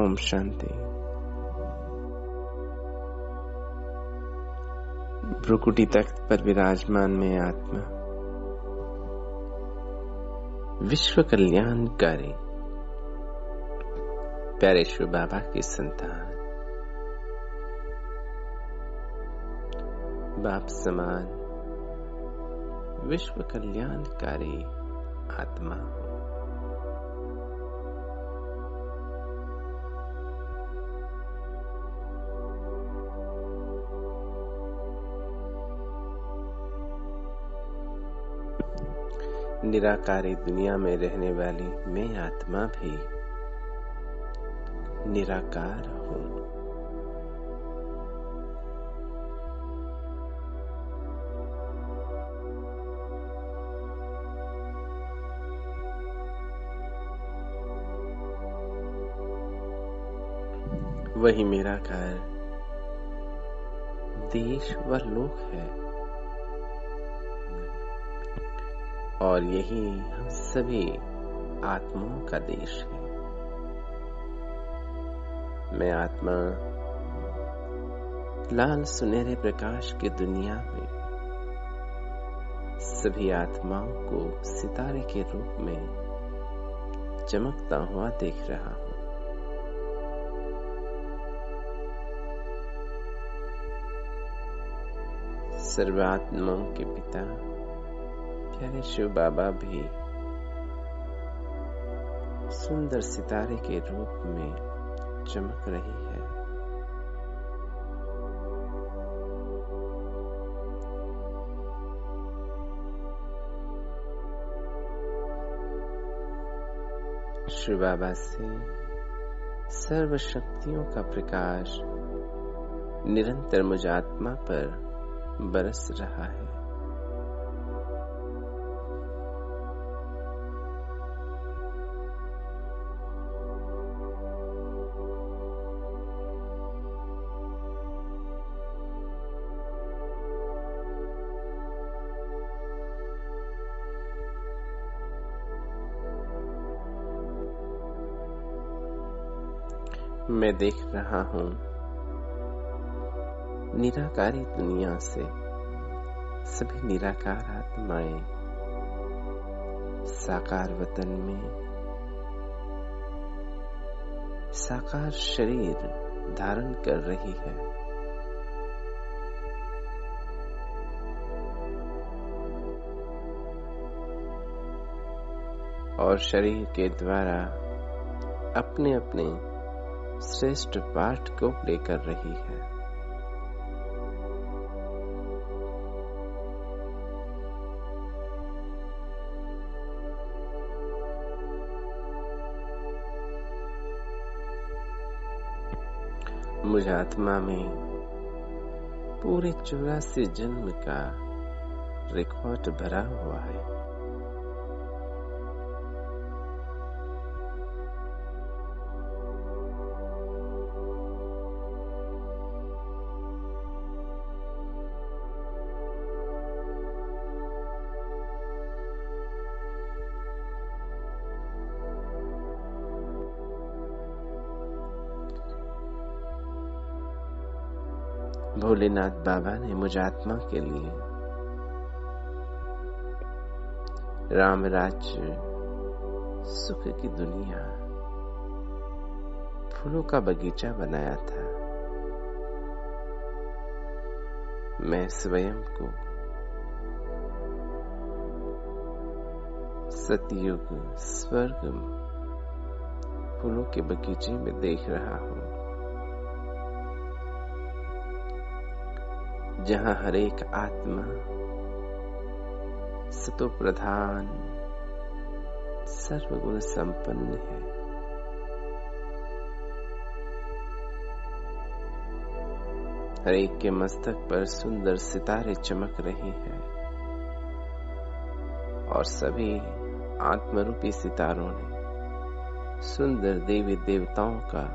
ओम शांति। भ्रुकुटी तख्त पर विराजमान में आत्मा विश्व कल्याणकारी प्यारे शिव बाबा की संतान, बाप समान विश्व कल्याणकारी आत्मा हो। निराकारी दुनिया में रहने वाली मैं आत्मा भी निराकार हूं। वही मेरा घर, देश व लोक है और यही हम सभी आत्माओं का देश है। मैं आत्मा लाल सुनहरे प्रकाश की दुनिया में सभी आत्माओं को सितारे के रूप में चमकता हुआ देख रहा हूं। सर्वात्माओं के पिता प्यारे शिव बाबा भी सुंदर सितारे के रूप में चमक रही है। शिव बाबा से सर्व शक्तियों का प्रकाश निरंतर मुझ आत्मा पर बरस रहा है। मैं देख रहा हूं निराकारी दुनिया से सभी निराकार आत्माएं साकार वतन में साकार शरीर धारण कर रही है। और शरीर के द्वारा अपने अपने श्रेष्ठ पाठ को प्ले कर रही है। मुझ आत्मा में पूरे 84 जन्म का रिकॉर्ड भरा हुआ है। भोलेनाथ बाबा ने मुझ आत्मा के लिए राम राज्य, सुख की दुनिया, फूलों का बगीचा बनाया था। मैं स्वयं को सतयुग स्वर्ग फूलों के बगीचे में देख रहा हूं, जहां हर एक आत्मा सतो प्रधान सर्वगुण संपन्न है। हर एक के मस्तक पर सुंदर सितारे चमक रही है और सभी आत्मरूपी सितारों ने सुंदर देवी देवताओं का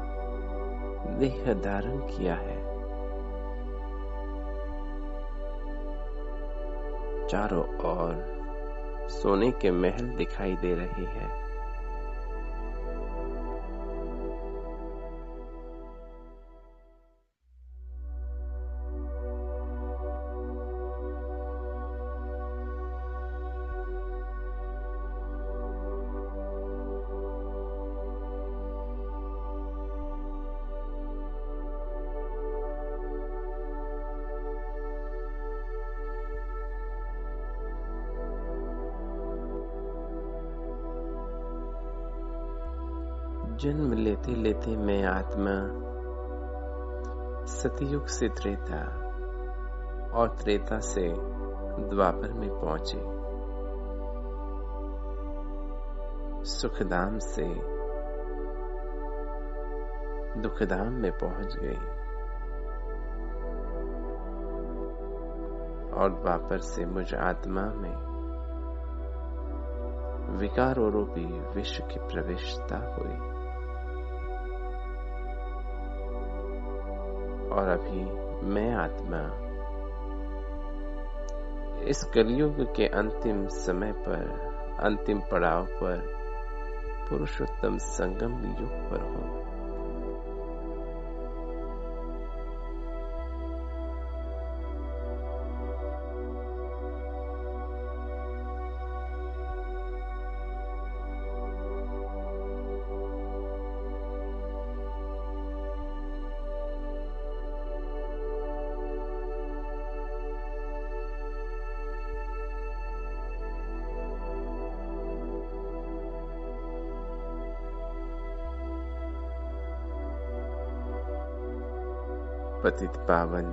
देह धारण किया है। चारों ओर सोने के महल दिखाई दे रही है। जन्म लेते लेते मैं आत्मा सतयुग से त्रेता और त्रेता से द्वापर में पहुंचे, सुखधाम से दुखधाम में पहुंच गई और द्वापर से मुझ आत्मा में विकारों रूपी विश्व की प्रवेशता हुई और अभी मैं आत्मा इस कलयुग के अंतिम समय पर, अंतिम पड़ाव पर, पुरुषोत्तम संगम युग पर हूं। पतित पावन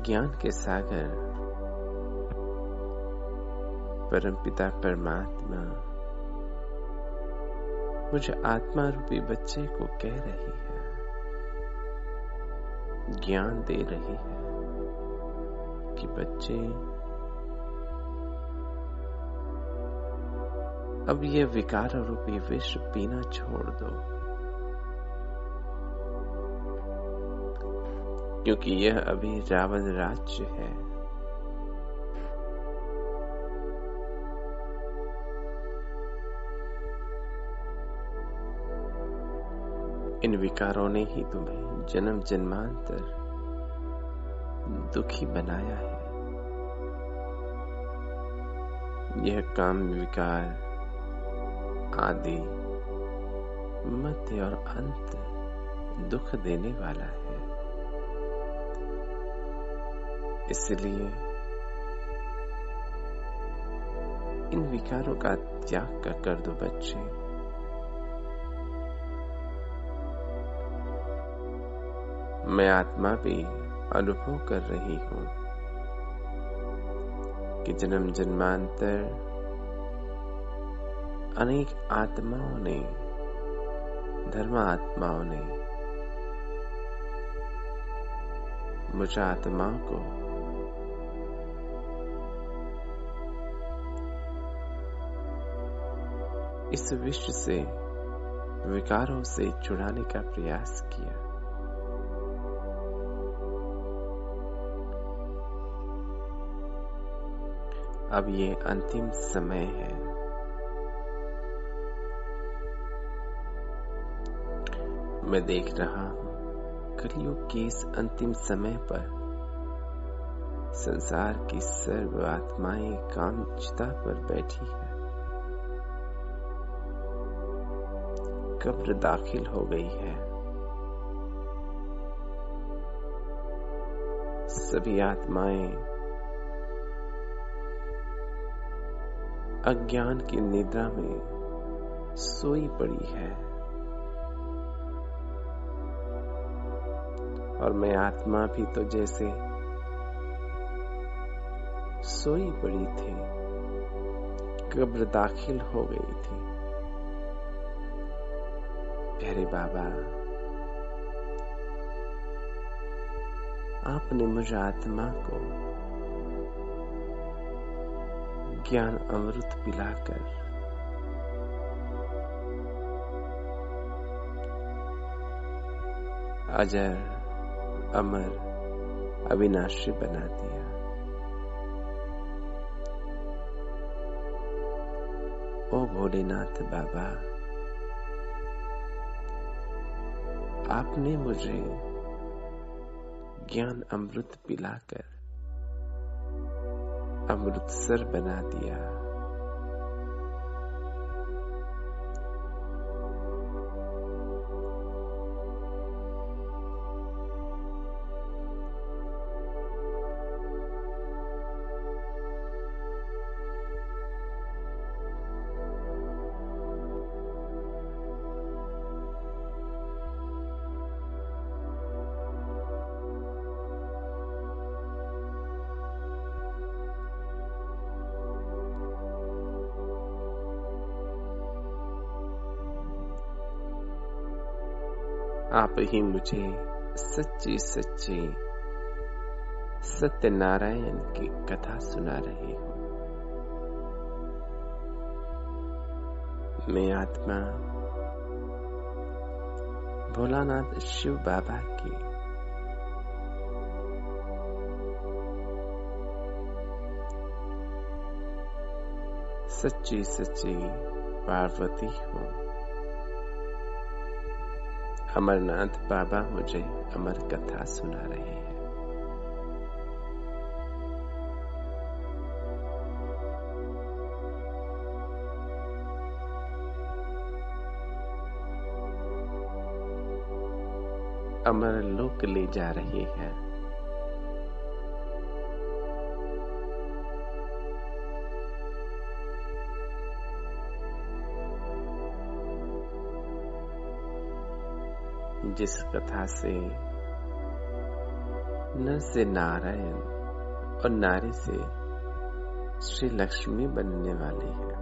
ज्ञान के सागर परमपिता परमात्मा मुझे आत्मा रूपी बच्चे को कह रही है, ज्ञान दे रही है कि बच्चे अब ये विकार रूपी विष पीना छोड़ दो, क्योंकि यह अभी रावण राज्य है। इन विकारों ने ही तुम्हें जन्म जन्मांतर दुखी बनाया है। यह काम विकार आदि मध्य और अंत दुख देने वाला है। इसलिए इन विकारों का त्याग कर दो बच्चे। मैं आत्मा भी अनुभव कर रही हूं कि जन्म जन्मांतर अनेक आत्माओं ने, धर्म आत्माओं ने मुझ आत्माओं को इस विश्व से, विकारों से छुड़ाने का प्रयास किया। अब ये अंतिम समय है। मैं देख रहा हूं कलयुग के इस अंतिम समय पर संसार की सर्व आत्माएं कामचिता पर बैठी है। कब्र दाखिल हो गई है। सभी आत्माएं अज्ञान की निद्रा में सोई पड़ी है और मैं आत्मा भी तो जैसे सोई पड़ी थी, कब्र दाखिल हो गई थी। प्यारे बाबा, आपने मुझे आत्मा को ज्ञान अमृत पिलाकर अजर, अमर, अविनाशी बना दिया। ओ भोलेनाथ बाबा, आपने मुझे ज्ञान अमृत पिलाकर अमृतसर बना दिया। आप ही मुझे सच्ची सच्ची सत्यनारायण की कथा सुना रहे हो। मैं आत्मा भोलानाथ शिव बाबा की सच्ची सच्ची पार्वती हूँ। अमरनाथ बाबा मुझे अमर कथा सुना रहे हैं। अमर लोक ले जा रहे हैं। जिस कथा से नर से नारायण और नारी से श्री लक्ष्मी बनने वाली है।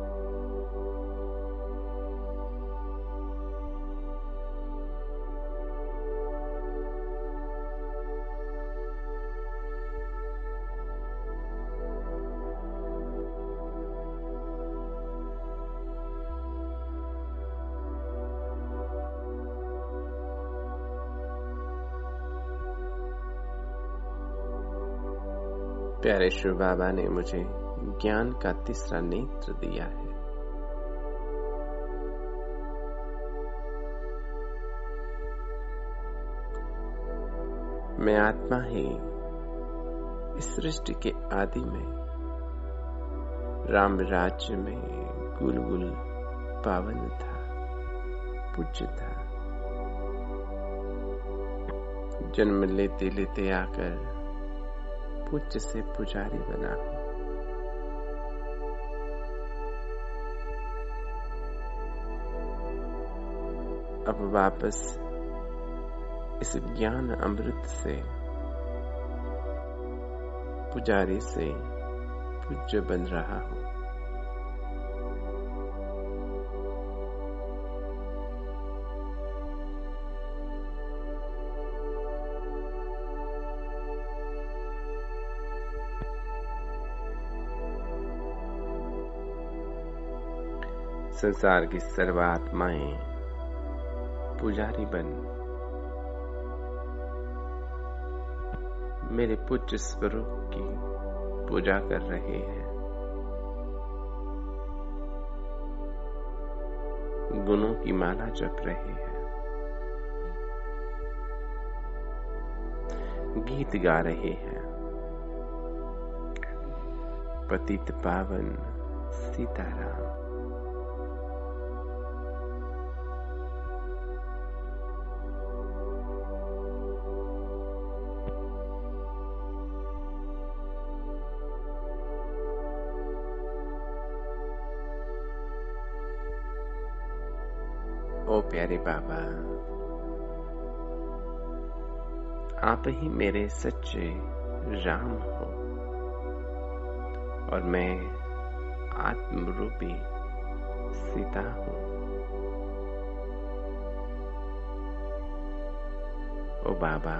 प्यारे शिव बाबा ने मुझे ज्ञान का तीसरा नेत्र दिया है। मैं आत्मा ही इस सृष्टि के आदि में राम राज्य में गुलगुल पावन था, पूज्य था। जन्म लेते लेते आकर पूज्य से पुजारी बना हूं। अब वापस इस ज्ञान अमृत से पुजारी से पूज्य बन रहा हूं। संसार की सर्व आत्माएं पुजारी बन मेरे पूज्य स्वरूप की पूजा कर रहे हैं। गुणों की माला जप रहे हैं, गीत गा रहे हैं। पतित पावन सीताराम। ओ प्यारे बाबा, आप ही मेरे सच्चे राम हो और मैं आत्मरूपी सीता हूँ। ओ बाबा,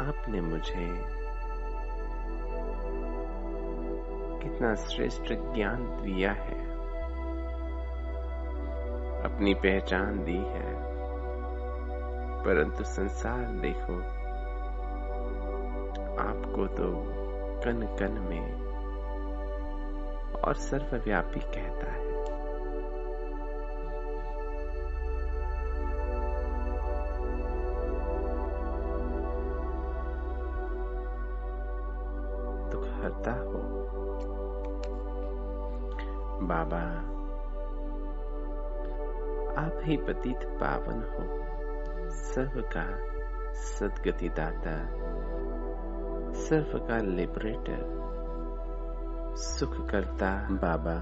आपने मुझे कितना श्रेष्ठ ज्ञान दिया है, अपनी पहचान दी है, परंतु संसार देखो आपको तो कण कण में और सर्वव्यापी कहता है। दुख हरता हो बाबा, आप ही पतित पावन हो, सर्व का सद्गति दाता, सर्व का लिबरेटर, सुख करता। बाबा,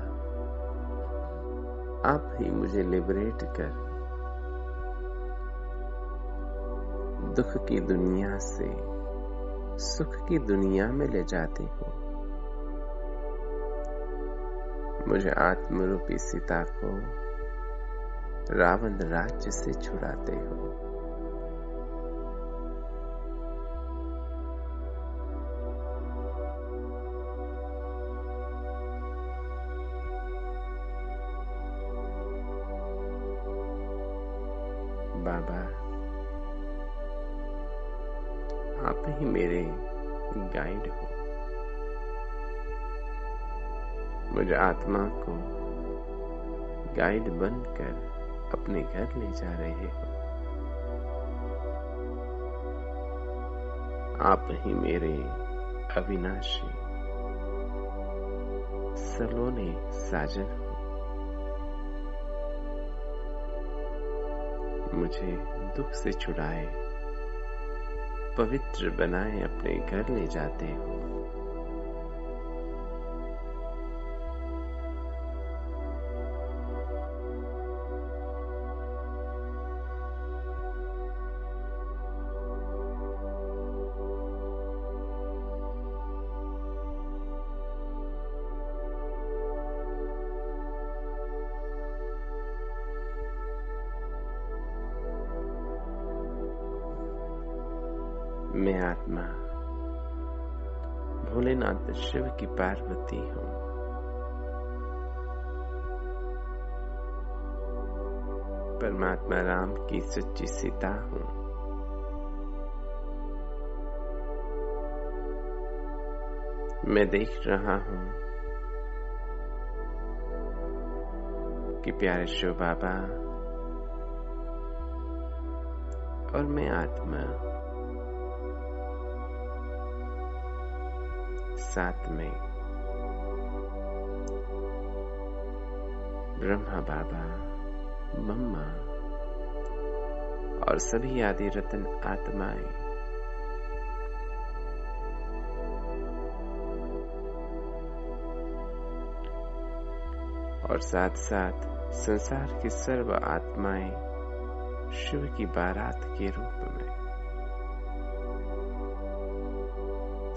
आप ही मुझे लिबरेट कर दुख की दुनिया से सुख की दुनिया में ले जाते हो। मुझे आत्मरूपी सीता को रावण राज्य से छुड़ाते हो। बाबा, आप ही मेरे गाइड हो। मुझे आत्मा को गाइड बनकर अपने घर ले जा रहे हो। आप ही मेरे अविनाशी सलोने साजन हो। मुझे दुख से छुड़ाए, पवित्र बनाए अपने घर ले जाते हो। मैं आत्मा भोलेनाथ शिव की पार्वती हूँ। परमात्मा राम की सच्ची सीता हूँ। मैं देख रहा हूँ कि प्यारे शिव बाबा और मैं आत्मा साथ में ब्रह्मा बाबा, मम्मा और सभी आदि रतन आत्माएं और साथ साथ संसार की सर्व आत्माएं शिव की बारात के रूप में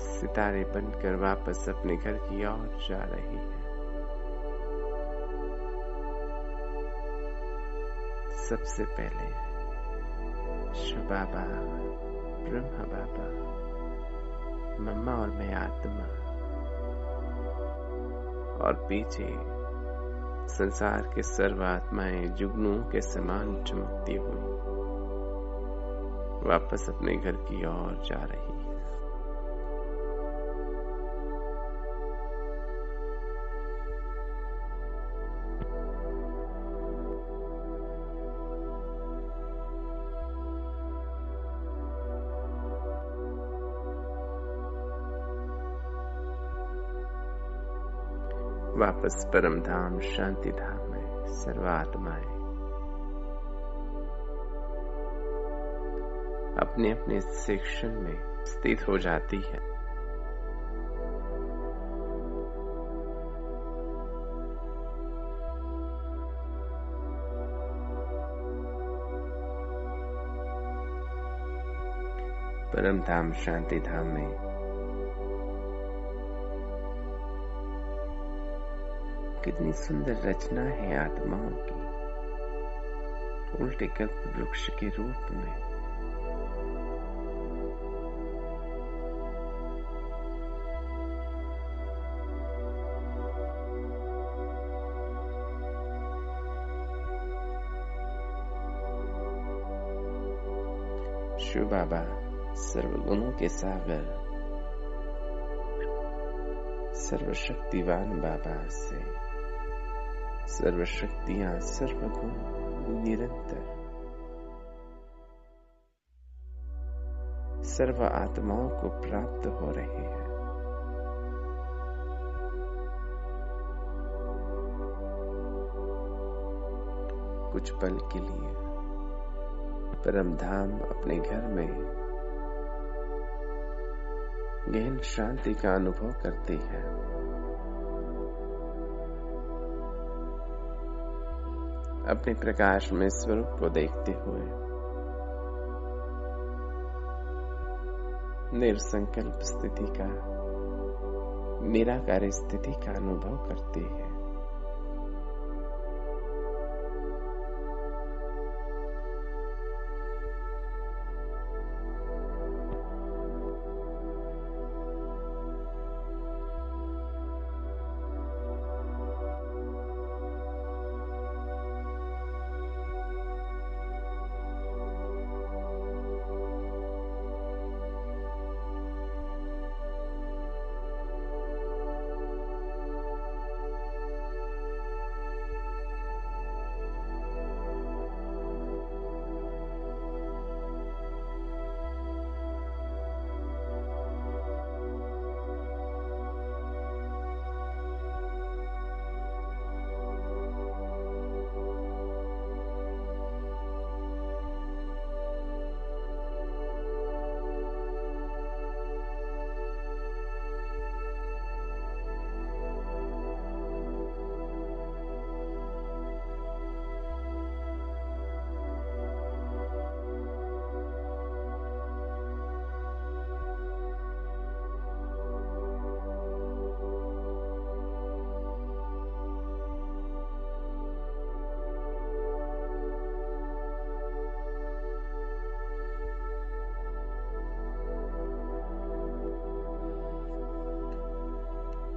सितारे बनकर वापस अपने घर की ओर जा रही है। सबसे पहले शिव बाबा, ब्रह्मा बाबा, मम्मा और मैं आत्मा, और पीछे संसार के सर्व आत्माएं जुगनू के समान चमकती हुई वापस अपने घर की ओर जा रही है। वापस परम धाम शांति धाम में सर्वात्माएं अपने अपने सेक्शन में स्थित हो जाती है। परम धाम शांति धाम में कितनी सुंदर रचना है आत्माओं की, उल्टे कल्प वृक्ष के रूप में। शिव बाबा सर्वगुणों के सागर, सर्वशक्तिवान बाबा से सर्वशक्तियां, सर्वगुण निरंतर सर्व आत्माओं को प्राप्त हो रहे हैं। कुछ पल के लिए परम धाम अपने घर में गहन शांति का अनुभव करती है। अपने प्रकाश में स्वरूप को देखते हुए निर्संकल्प स्थिति का, निराकार स्थिति का अनुभव करती है।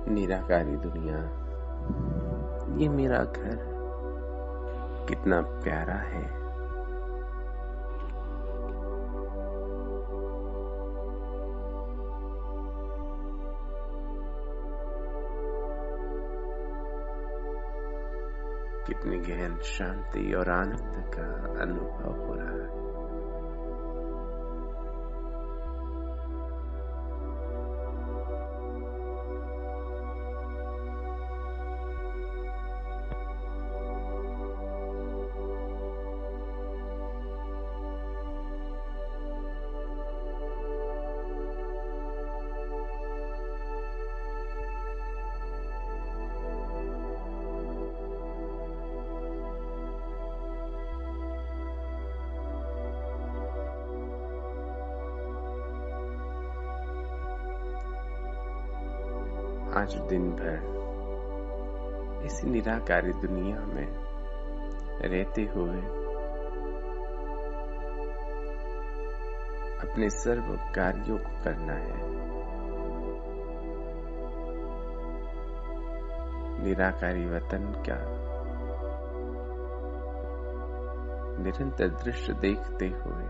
निराकारी दुनिया, ये मेरा घर कितना प्यारा है। कितनी गहन शांति और आनंद का अनुभव हो रहा है। आज दिन भर इसी निराकारी दुनिया में रहते हुए अपने सर्व कार्यों को करना है। निराकारी वतन का निरंतर दृश्य देखते हुए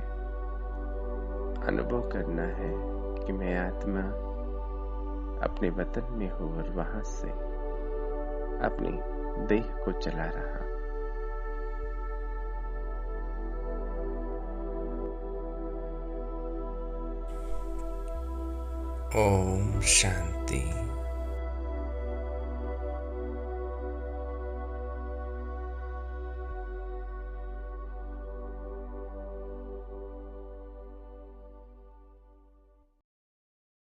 अनुभव करना है कि मैं आत्मा अपने वतन में हूं और वहां से अपनी देह को चला रहा। ओम शांति।